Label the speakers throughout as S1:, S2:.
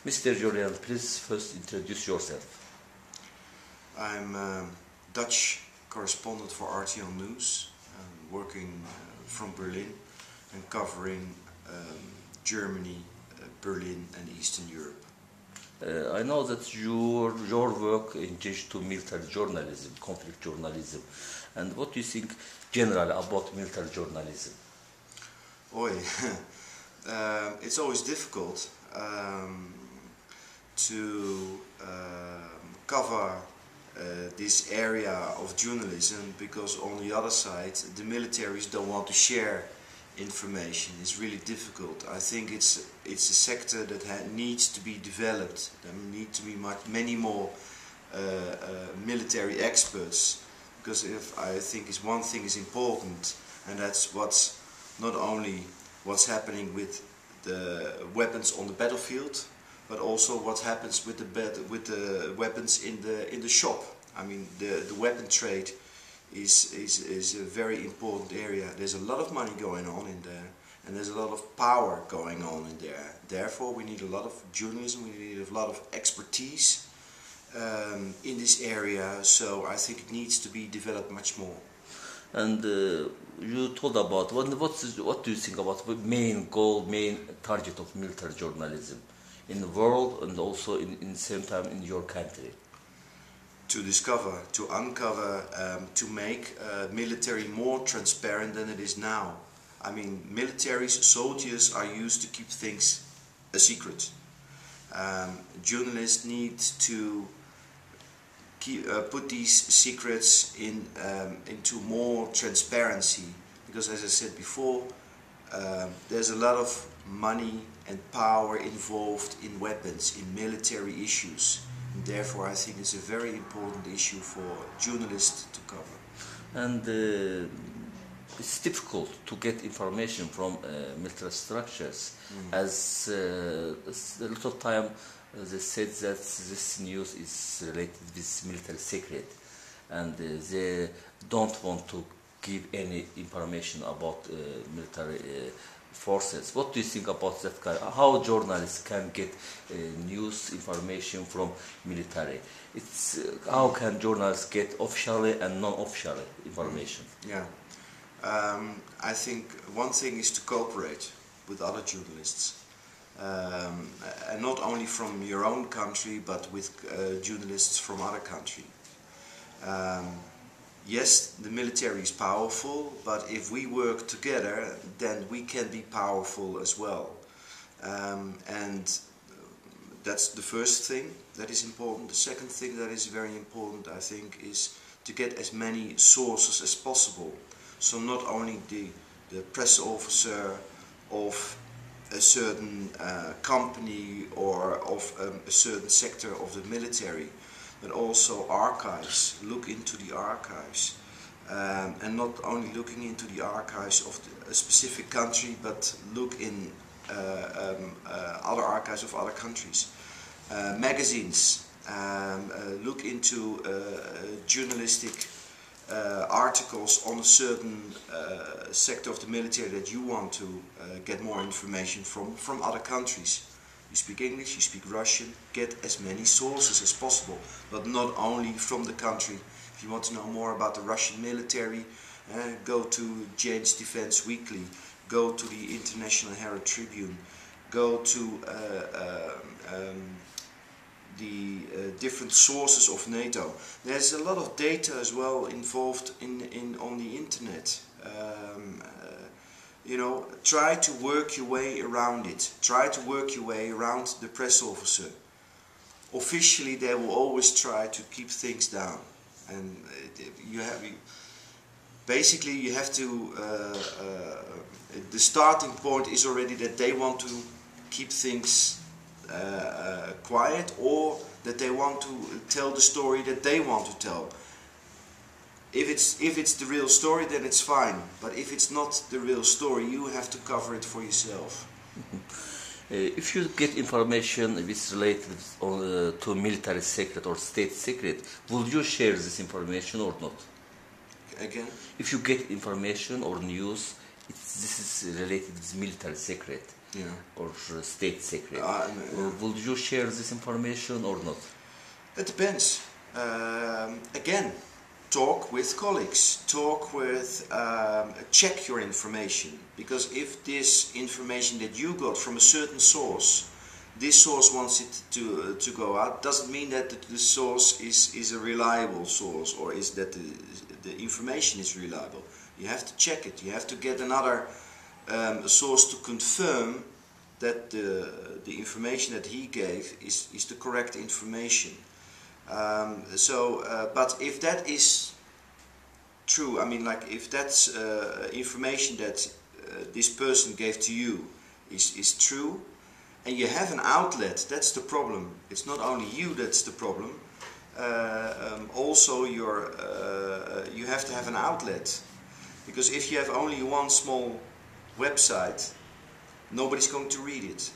S1: Mr. Jeroen, please first introduce yourself.
S2: I'm a Dutch correspondent for RTL News, working from Berlin and covering Germany, Berlin and Eastern Europe.
S1: I know that your work engaged to military journalism, conflict journalism. And what do you think generally about military journalism?
S2: It's always difficult to cover this area of journalism, because on the other side the militaries don't want to share information. It's really difficult. I think it's a sector that needs to be developed. There need to be many more military experts, because I think one thing is important, and that's what's not only what's happening with the weapons on the battlefield, but also what happens with the weapons in the shop. I mean, the weapon trade is a very important area. There's a lot of money going on in there, and there's a lot of power going on in there. Therefore, we need a lot of journalism, we need a lot of expertise in this area, so I think it needs to be developed much more.
S1: And you told about what do you think about the main goal, main target of military journalism in the world, and also in the same time in your country?
S2: To discover, to uncover, to make military more transparent than it is now. I mean, militaries, soldiers are used to keep things a secret. Journalists need to put these secrets into more transparency, because, as I said before, there's a lot of money and power involved in weapons, in military issues. And therefore, I think it's a very important issue for journalists to cover. And
S1: it's difficult to get information from military structures, as a lot of time they said that this news is related with military secret, and they don't want to give any information about military forces. What do you think about that kind? How journalists can get news information from military? It's how can journalists get officially and non-officially information?
S2: Yeah, I think one thing is to cooperate with other journalists, and not only from your own country, but with journalists from other countries. Yes, the military is powerful, but if we work together, then we can be powerful as well. And that's the first thing that is important. The second thing that is very important, I think, is to get as many sources as possible. So not only the press officer of a certain company or of a certain sector of the military, but also archives. Look into the archives, and not only looking into the archives of a specific country, but look in other archives of other countries. Magazines, look into journalistic articles on a certain sector of the military that you want to get more information from other countries. You speak English, you speak Russian, get as many sources as possible, but not only from the country. If you want to know more about the Russian military, go to Jane's Defense Weekly, go to the International Herald Tribune, go to the different sources of NATO. There's a lot of data as well involved on the internet. You know, try to work your way around it. Try to work your way around the press officer. Officially, they will always try to keep things down, and you have to. The starting point is already that they want to keep things quiet, or that they want to tell the story that they want to tell. If it's the real story, then it's fine. But if it's not the real story, you have to cover it for yourself.
S1: If you get information which is related to military secret or state secret, will you share this information or not?
S2: Again?
S1: If you get information or news, this is related with military secret, or state secret.
S2: Yeah.
S1: Would you share this information or not?
S2: It depends. Again, talk with colleagues, check your information, because if this information that you got from a certain source, this source wants it to go out, doesn't mean that the source is a reliable source, or is that the information is reliable. You have to check it. You have to get another source to confirm that the information that he gave is the correct information. But if that is true, I mean, like if that's information that this person gave to you is true, and you have an outlet, that's the problem. It's not only you that's the problem. Also, you have to have an outlet, because if you have only one small website, nobody's going to read it.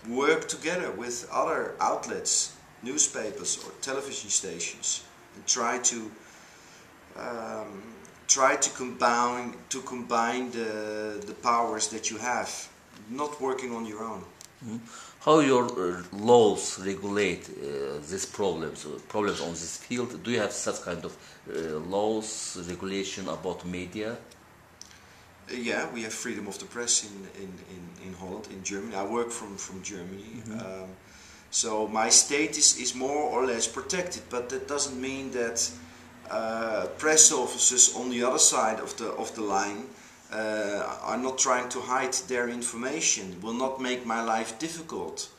S2: Work together with other outlets, newspapers or television stations, and try to combine the powers that you have, not working on your own.
S1: Mm-hmm. How your laws regulate these problems on this field? Do you have such kind of laws, regulation about media?
S2: Yeah, we have freedom of the press in Holland, in Germany. I work from Germany. Mm-hmm. So my status is more or less protected, but that doesn't mean that press officers on the other side of the line are not trying to hide their information. Will not make my life difficult.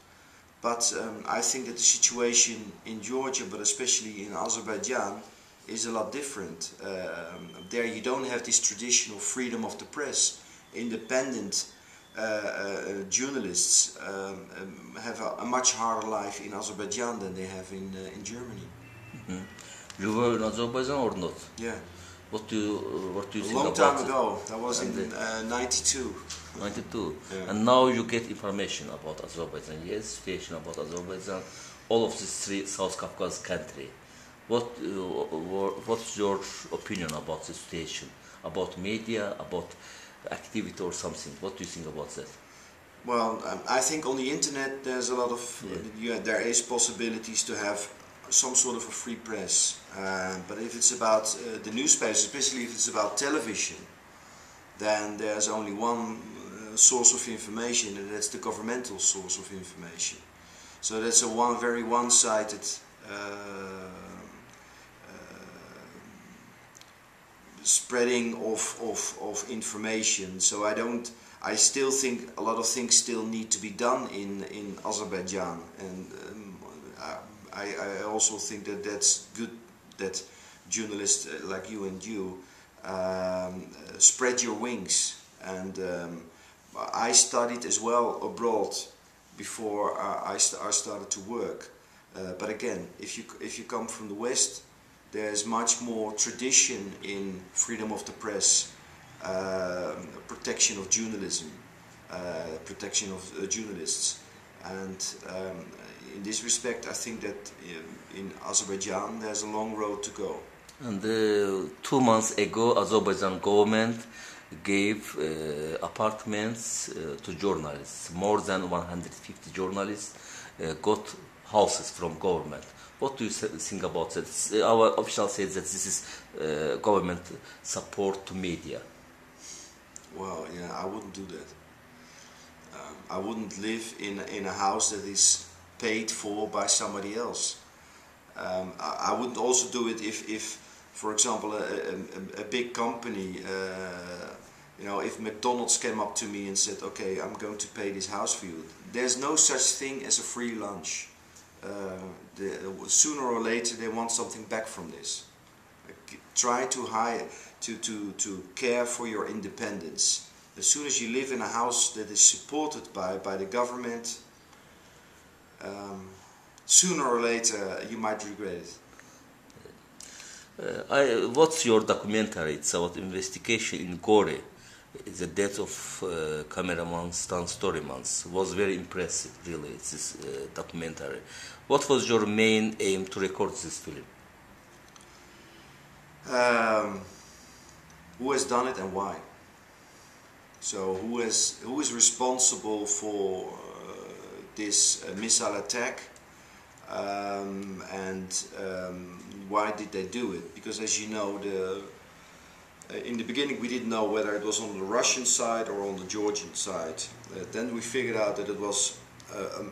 S2: But I think that the situation in Georgia, but especially in Azerbaijan, is a lot different. There you don't have this traditional freedom of the press. Independent journalists have a much harder life in Azerbaijan than they have in Germany.
S1: Mm-hmm. You were in Azerbaijan or not?
S2: Yeah.
S1: What do you think
S2: about
S1: it?
S2: A long time ago. That was in 92.
S1: 92.
S2: Yeah.
S1: And now you get information about Azerbaijan. Yes, situation about Azerbaijan. All of these three South Caucasus countries. What's your opinion about the situation? About media, about activity or something? What do you think about that?
S2: Well, I think on the internet there's a lot of, there is possibilities to have some sort of a free press. But if it's about the newspapers, especially if it's about television, then there's only one source of information, and that's the governmental source of information. So that's a very one-sided spreading of information. So I still think a lot of things still need to be done in Azerbaijan, and I also think that that's good that journalists like you and you spread your wings. And I studied as well abroad before I started to work. But again, if you come from the West, there's much more tradition in freedom of the press, protection of journalism, protection of journalists, and in this respect I think that in Azerbaijan there's a long road to go.
S1: And 2 months ago Azerbaijan government gave apartments to journalists. More than 150 journalists got houses from government. What do you think about that? Our official says that this is government support to media.
S2: Well, yeah, I wouldn't do that. I wouldn't live in a house that is paid for by somebody else. I wouldn't also do it if for example, a big company, if McDonald's came up to me and said, okay, I'm going to pay this house for you. There's no such thing as a free lunch. Sooner or later they want something back from this. Try to care for your independence. As soon as you live in a house that is supported by the government, sooner or later you might regret it.
S1: What's your documentary? It's about investigation in Gore. The death of cameraman Stan Storymans was very impressive, really. It's this documentary. What was your main aim to record this film?
S2: Who has done it and why? So who is responsible for this missile attack, and why did they do it? Because as you know, in the beginning we didn't know whether it was on the Russian side or on the Georgian side. Then we figured out that it was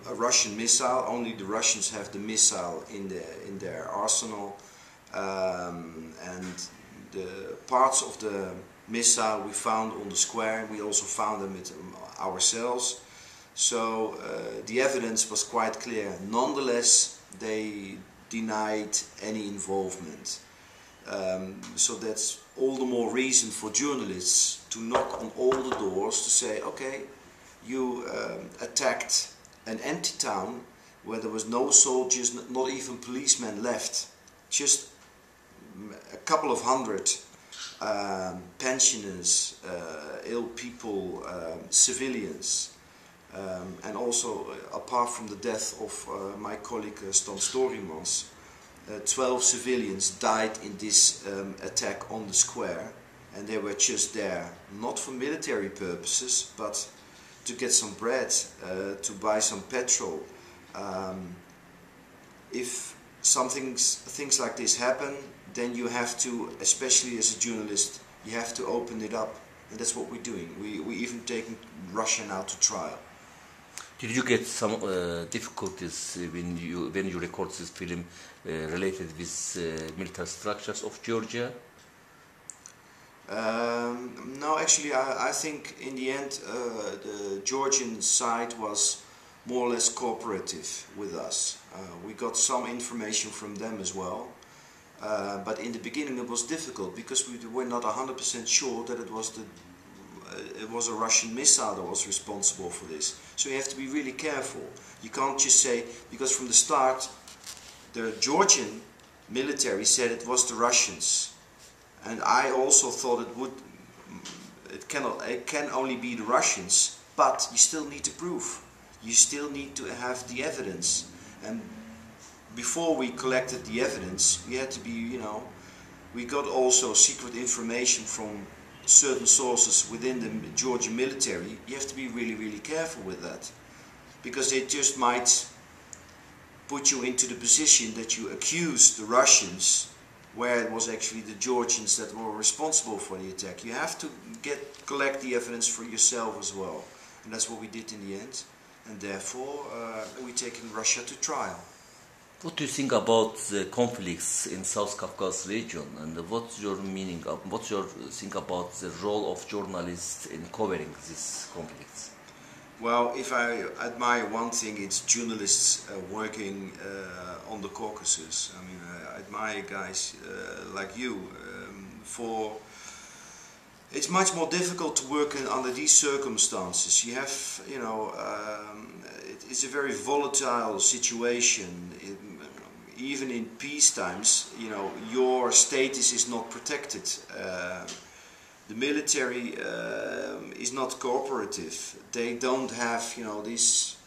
S2: a Russian missile. Only the Russians have the missile in their arsenal, and the parts of the missile we found on the square. We also found them ourselves. So the evidence was quite clear. Nonetheless, they denied any involvement. So that's all the more reason for journalists to knock on all the doors to say, okay, you attacked an empty town where there was no soldiers, not even policemen left, just a couple of hundred pensioners, ill people, civilians, and also apart from the death of my colleague Stan Storymans, 12 civilians died in this attack on the square, and they were just there, not for military purposes, but to get some bread, to buy some petrol. If things like this happen, then you have to, especially as a journalist, you have to open it up, and that's what we're doing. We even taking Russia now to trial.
S1: Did you get some difficulties when you record this film related with military structures of Georgia?
S2: No, actually, I think in the end the Georgian side was more or less cooperative with us. We got some information from them as well, but in the beginning it was difficult because we were not 100% sure that it was a Russian missile that was responsible for this. So you have to be really careful. You can't just say, because from the start the Georgian military said it was the Russians, and I also thought it can only be the Russians, but you still need to prove. You still need to have the evidence, and before we collected the evidence, we had to be, we got also secret information from certain sources within the Georgian military. You have to be really, really careful with that, because they just might put you into the position that you accuse the Russians, where it was actually the Georgians that were responsible for the attack. You have to collect the evidence for yourself as well, and that's what we did in the end, and therefore we're taking Russia to trial.
S1: What do you think about the conflicts in South Caucasus region, and what's your think about the role of journalists in covering these conflicts?
S2: Well, if I admire one thing, it's journalists working on the Caucasus. I mean, I admire guys like you for. It's much more difficult to work under these circumstances. You have, it's a very volatile situation. Even in peace times, your status is not protected. The military is not cooperative. They don't have, this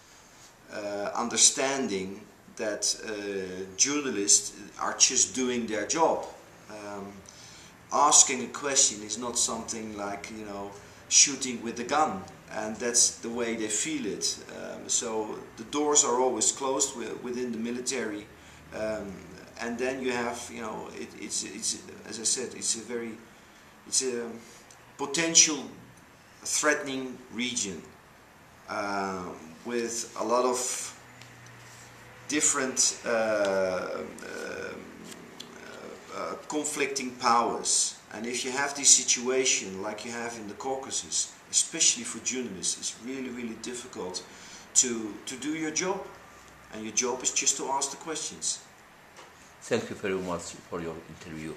S2: understanding that journalists are just doing their job. Asking a question is not something like, shooting with a gun, and that's the way they feel it. So the doors are always closed within the military, and then you have, it's as I said, it's a potential threatening region with a lot of different conflicting powers, and if you have this situation like you have in the Caucasus, especially for journalists, it's really, really difficult to do your job, and your job is just to ask the questions.
S1: Thank you very much for your interview.